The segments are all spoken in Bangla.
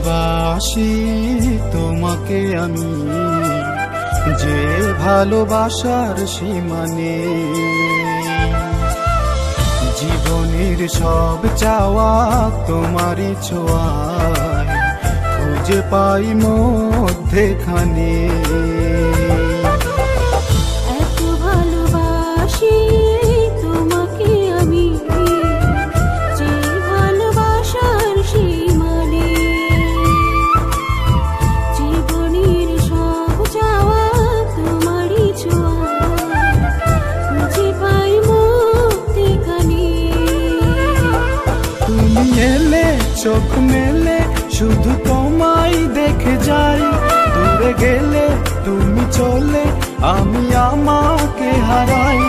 ভালোবাসি তোমাকে আমি, যে ভালোবাসার সীমা নেই। জীবনের সব চাওয়া তোমারই ছোঁয়ায় খুঁজে পাই মধ্যেখানে। এত ভালোবাসি তোমাকে আমি, যে ভালোবাসার সীমা নেই। জীবনের সব চাওয়া তোমারই ছোঁয়ায় খুঁজে পাই মধ্যেখানে। তুমি এলে চোখ মেলে শুধু তোমায় দেখে যাই, দূরে গেলে তুমি চলে আমি আমাকে হারাই।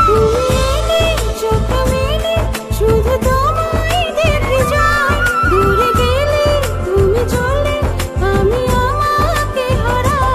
তুমি এলে চোখ মেলে শুধু তোমায় দেখে যাই, দূরে গেলে তুমি চলে আমি আমাকে হারাই।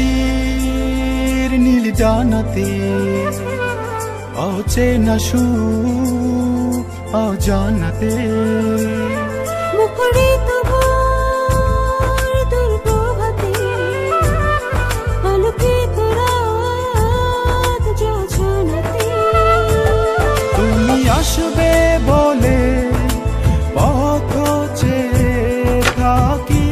প্রজাপতির নীল জানাতে অচেনা সুখ অজানাতে, মুখরিত ভোর দুর্প্রভাতে, আলোকিত রাত জোছনাতে। তুমি আসবে বলে পথ চেয়ে থাকি।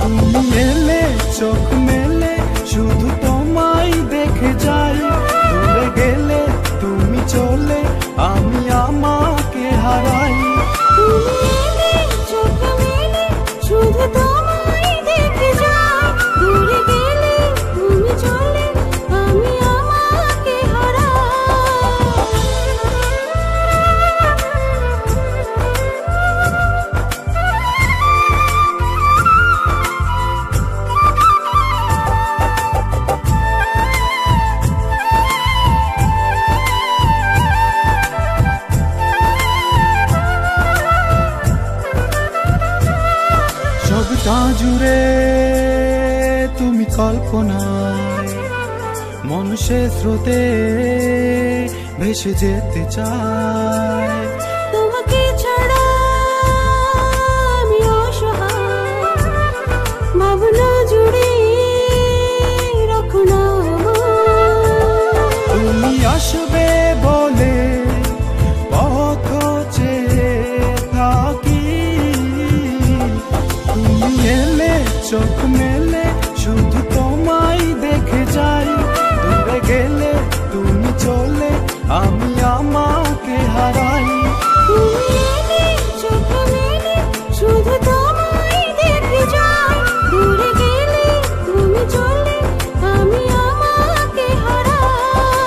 তুমি এলে চোখ মেলে শুধু তোমায় দেখে যাই, দূরে গেলে তুমি চলে আমি আমাকে হারাই। তুমি এলে চোখ মেলে শুধু তোমায় দেখে যাই, দূরে গেলে তুমি চলে আমি আমাকে হারাই। সবটা জুড়ে তুমি কল্পনায়, মনুষ্যের স্রোতে ভেসে যেতে চায়। তোমাকে ছাড়া আমি অসহায়, ভাবনা জুড়ে রাখো না আমায়। তুমি আসবে বলে পথ চেয়ে থাকি। তুমি এলে চোখ মেলে শুধু তোমায় দেখে যাই, দূরে গেলে তুমি চলে আমি আমাকে হারাই। তুমি এলে চোখ মেলে শুধু তোমায় দেখে যাই, দূরে গেলে তুমি চলে আমি আমাকে হারাই।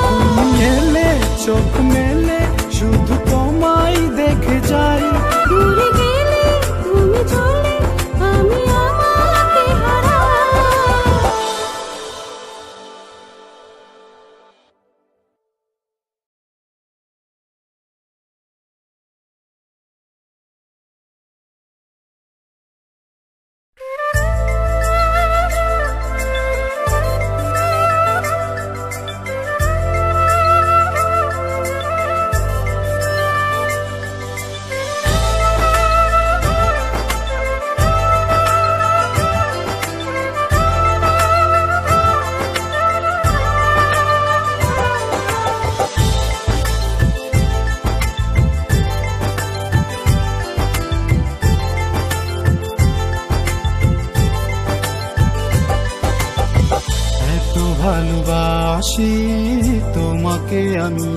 তুমি এলে চোখ মেলে শুধু তোমায় দেখে যাই, দূরে গেলে তুমি চলে আমি আমাকে হারাই। ভালোবাসি তোমাকে আমি,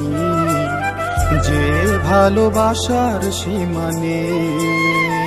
যে ভালোবাসার সীমা নেই।